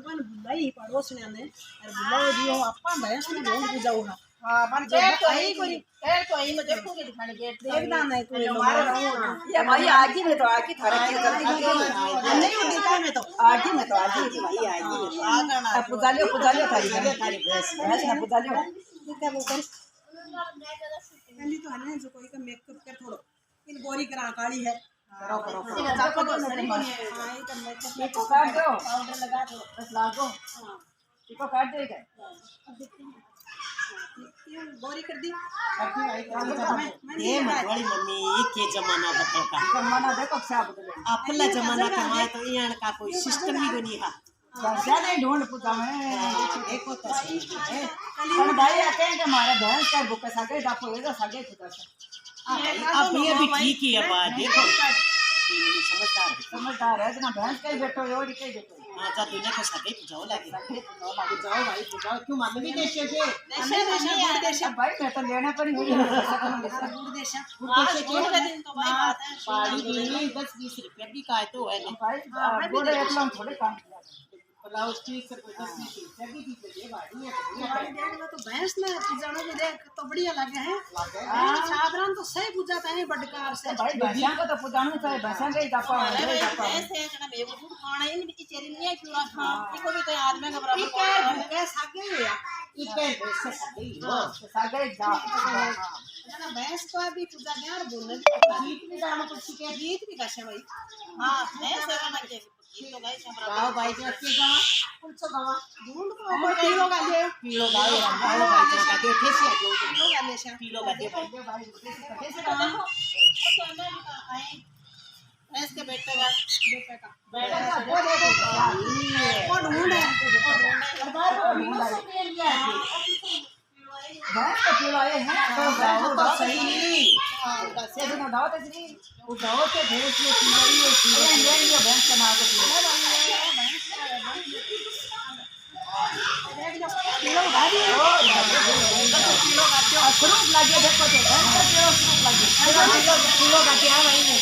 अपन बुलाई पड़ोसने ने और बुलाओ दियो अपन भैंस ने ढूंढ के जाओ हां पर गेट तो ही कोई खैर तो ही मैं देखूंगी दिखाने गेट देखना नहीं तू हमारा ये भाई आगे में तो आगे थारा के नहीं दिखा में तो आगे में तो आगे की भाई आगे आ पुजा लियो थारी भैंस ना पुजा लियो क्या वो कर पहले तो हने जो कोई का मेकअप कर थोड़ो इन गोरी करा काली है करो जाको तो नहीं हां ये तो मेकअप को काट दो पाउडर लगा दो बस लागो हां इसको काट देगा ये गोरी कर दी ये मतवाली मम्मी के जमाना बदल का जमाना देखो क्या बदले अपना जमाना कमाए तो यहाँ का कोई सिस्टम ही नहीं है बच्चा नहीं ढूंढ पुता में देखो तो सही है पर भाई आते हैं कि हमारे भैंस का बुक सगे दापो ये सगे खुदा से अब ये भी ठीक ही है बात देखो समझदार है ना भैंस का ही बैठो योड़ी के बैठो हां जा दुनिया को सगे जाओ लगे जाओ भाई जाओ क्यों मान भी देश के देश भाई मैं तो लेना पड़ी हुई दूर देश छोड़ के दिन तो भाई बात है पाड़ी भी 10-20 रुपया भी का तो है भाई बोले एकदम थोड़े काम किया ब्लाउज ठीक से 10-20 रुपया भी दीजिए बाड़ी है हमारी डेढ़ में तो भैंस ने जानो में देख तो बढ़िया लगे हैं साधारण तो सही पूजाता है बड़कार से भाई भैंसा को तो पुजाना चाहिए भैंसा के दापा ऐसे है ना बेबू दूध खाना ही नहीं चेरी नहीं है क्यों खा इको भी तो आदमी का बराबर है सागे है इके वैसे सगे हां सागे जा ना भैंस को भी पूजा यार बोलने गीत भी गाना कुछ के गीत भी कैसे भाई हां भैंस है ना के गीत तो गाइस हमरा गाओ भाई के के गावा कौन सा गावा ढूंढ को ऊपर किलो का ले किलो गाओ भाई का के कैसे जो किलो का ले किलो का दे भाई कैसे गाना तो मैं भी आए भैंस के बेटे का बेटा वो देखो वो ढूंढ है भैंस को खिलाए हैं तो गाओ तो सही कैसे दिन दावत है जी वो दावत के भैंस को खिलाई है ये भैंस का नाम किलो भाजी किलो का जो फ्रूट लगे देखो तो भैंस का फ्रूट लगे किलो का क्या भाई ने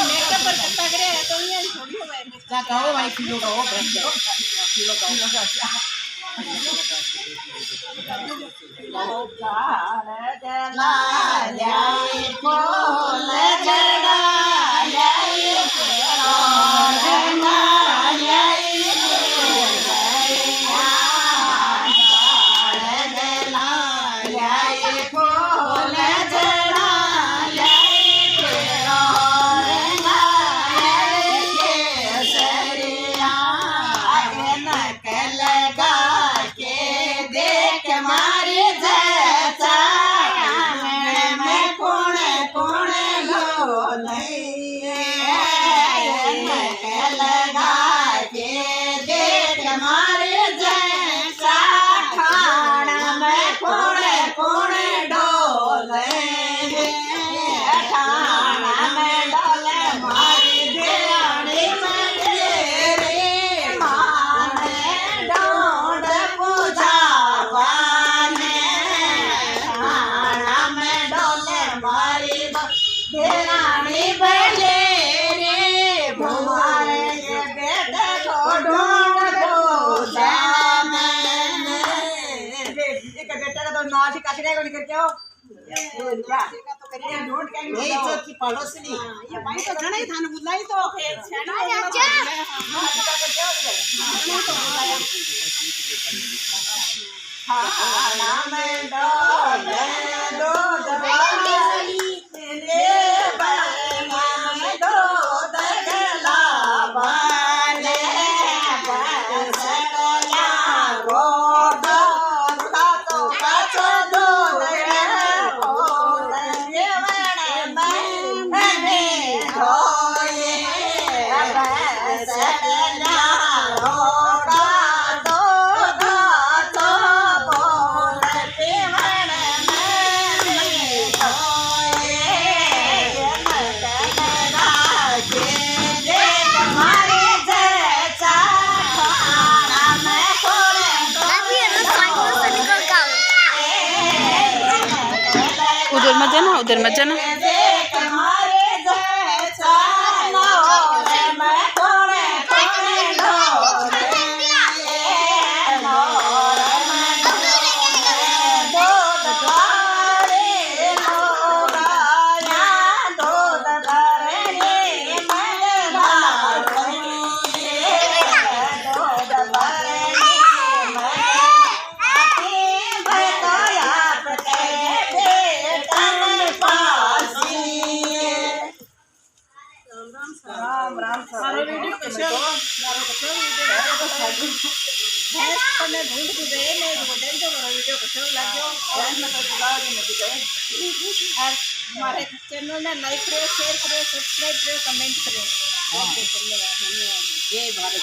मेकअप पर करता करे तो ये थोड़ी हो गए क्या गाओ भाई किलो का हो किलो का नाच कचरे को निकल जाओ नोट के नहीं जो की पड़ोसनी ये भाई तो घणे ही थाने बुलाई तो छेना खाना में डाल दो दवाई ले बना में दो दगला वाले बस गया रोड का तो काचो दो उधर मत जाना ભેંસ તમે ભૂંડ દીધો એ નહીં તો દેજો મારો વિડીયો કેવો લાગ્યો और हमारे चैनल ने लाइक करो शेयर करो सब्सक्राइब करो कमेंट करो जय भारत।